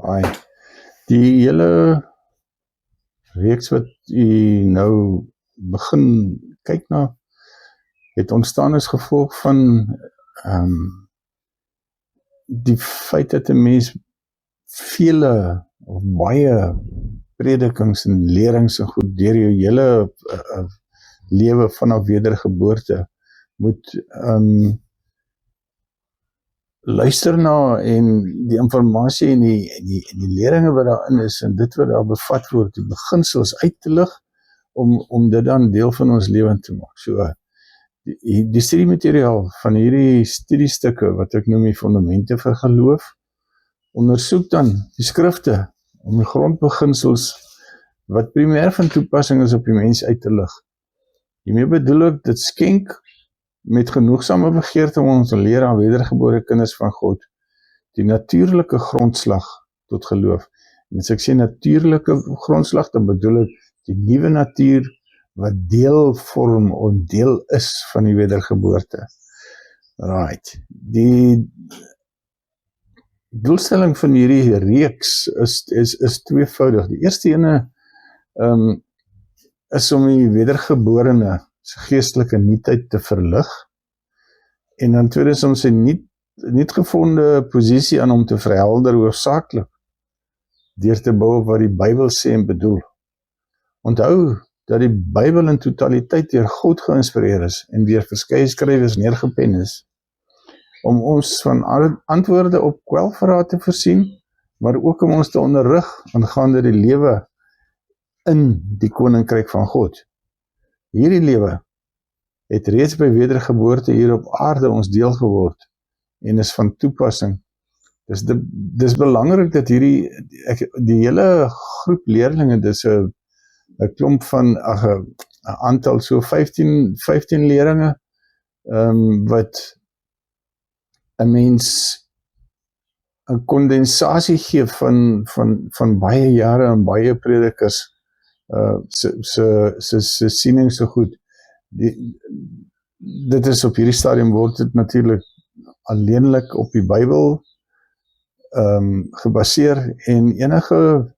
Ai, die hele reeks wat u nou begin kyk na, het ontstaan as gevolg van die feit dat 'n mens vele of baie predikings en lerings en goed deur jou hele lewe vanaf wedergeboorte moet luister na en die informasie en die leringe wat daarin is en dit wat daar bevat word, die beginsels uit te lig om dit dan deel van ons lewe te maak. So, die studiemateriaal van hierdie studiestukke wat ek noem die fundamente vir geloof, ondersoek dan die skrifte om die grondbeginsels wat primêr van toepassing is op die mens uit te lig. Hiermee bedoel ek dit skenk met genoegsame begeerte om ons te leer aan wedergebore kinders van God die natuurlike grondslag tot geloof. En as ek sê natuurlike grondslag, dan bedoel ek die nuwe natuur wat deel vorm of deel is van die wedergeboorte. Right. Die doelstelling van hierdie reeks is tweevoudig. Die eerste ene is om die wedergeborene se geestelike nuutheid te verlig en dan tweedens om sy niet gevonde posisie aan hom te verhelder hoofsaaklik deur te bou op wat die Bybel sê en bedoel. Onthou dat die Bybel in totaliteit deur God geïnspireer is en deur verskeie skrywers neergepen is om ons van antwoorde op kwelvrae te voorsien, maar ook om ons te onderrig aangaande die lewe in die koninkryk van God. Hierdie lewe het reeds by wedergeboorte hier op aarde ons deel geword en is van toepassing. Dis belangrik dat die hele groep leerlinge, dis 'n klomp van 'n aantal so 15 leerlinge wat 'n mens 'n kondensasie gee van baie jare en baie predikers se siening so goed. Dit is op hierdie stadium word dit natuurlik alleenlik op die Bybel gebaseer en enige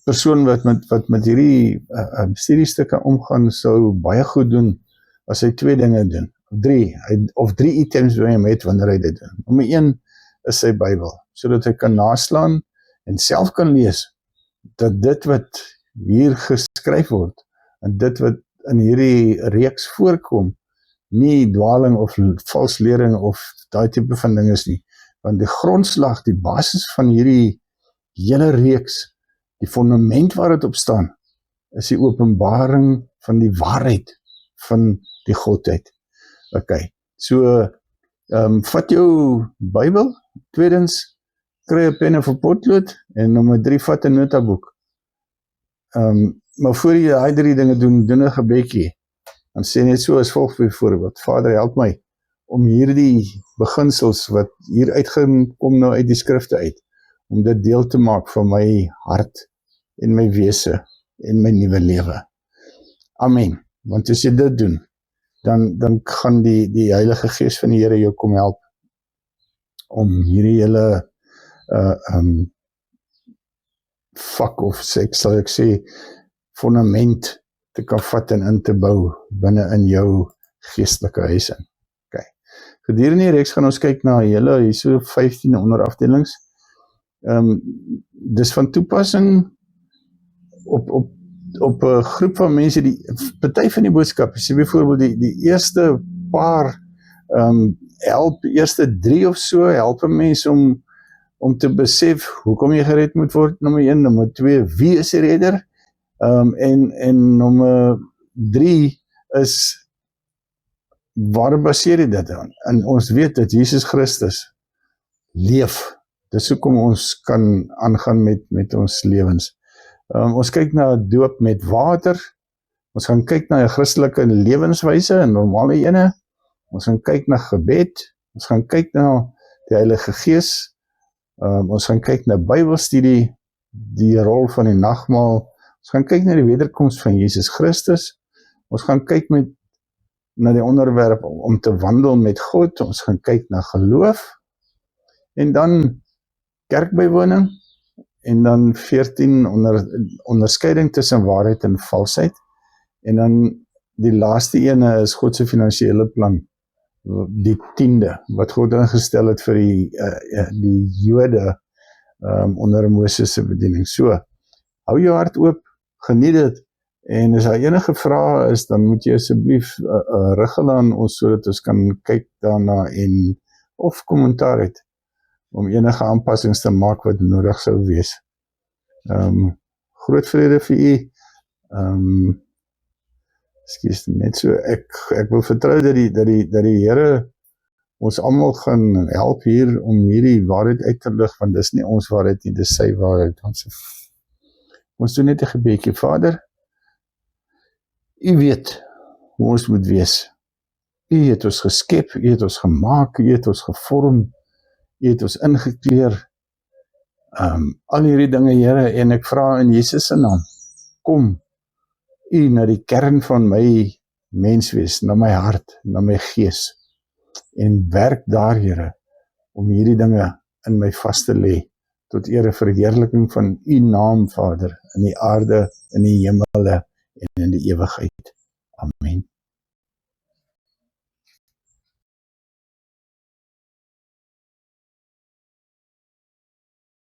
persoon wat met hierdie studiestukke omgaan sou baie goed doen as hy twee dinge doen. Drie items by hom het wanneer hy dit doen. Nommer 1 is sy Bybel, sodat hy kan naslaan en self kan lees dat dit wat hier geskryf word en dit wat in hierdie reeks voorkom, nie dwaling of valslering of daai tipe van ding is nie. Want die grondslag, die basis van hierdie hele reeks, die fundament waar dit op staan, is die openbaring van die waarheid van die Godheid. Okay, so vat jou Bybel, tweedens kry 'n pen of 'n potlood en nommer 3 vat 'n notaboek. Maar voor jy daai 3 dinge doen 'n gebedjie. Dan sê net so as volg byvoorbeeld: Vader, help my om hierdie beginsels wat hier uitgekom nou uit die skrifte uit, om dit deel te maak van my hart en my wese en my nuwe lewe. Amen. Want as jy dit doen, dan gaan die Heilige Gees van die Here jou kom help om hierdie hele vak of sal ek sê fundament te kan vat en in te bou binne in jou geestelike huis in. Okay. Gedurende die reeks gaan ons kyk na hele hierso 15 onderafdelings. Dis van toepassing op 'n groep van mense, die party van die boodskappe, sê byvoorbeeld die eerste paar help, die eerste 3 of so, help 'n mens om te besef hoekom jy gered moet word, nommer 1, nommer 2, wie is die redder? En nommer 3 is, waar baseer jy dit aan? En ons weet dat Jesus Christus leef. Dis hoekom ons kan aangaan met ons lewens. Ons kyk na doop met water, ons gaan kyk na 'n Christelike lewenswyse, 'n normale ene, ons gaan kyk na gebed, ons gaan kyk na die Heilige Gees, ons gaan kyk na Bybelstudie, die rol van die nagmaal, ons gaan kyk na die wederkoms van Jesus Christus, ons gaan kyk na die onderwerp om te wandel met God, ons gaan kyk na geloof, en dan kerkbywoning, en dan 14 onderskeiding tussen waarheid en valsheid, en dan die laaste ene is God se finansiële plan, die 10de, wat God ingestel het vir die Jode onder Moses se bediening. So, hou jou hart oop, geniet dit, en as daar enige vrae is, dan moet jy asseblief rig aan ons, sodat ons kan kyk daarna en of kommentaar het, om enige aanpassings te maak wat nodig sou wees. Groot vrede vir u. Ekskuus, net so, ek wil vertrou dat die Here ons almal gaan help hier om hierdie waarheid uit te lig, want dis nie ons waarheid nie, dis sy waarheid. Ons doen net 'n gebedjie. Vader, u weet hoe ons moet wees. U het ons geskep, u het ons gemaak, u het ons gevorm, u het ons ingekleer. Al hierdie dinge, Here, en ek vra in Jesus se naam, kom u na die kern van my menswees, na my hart, na my gees, en werk daar, Here, om hierdie dinge in my vas te lê, tot ere verheerliking van u naam, Vader, in die aarde, in die hemele en in die ewigheid. Amen.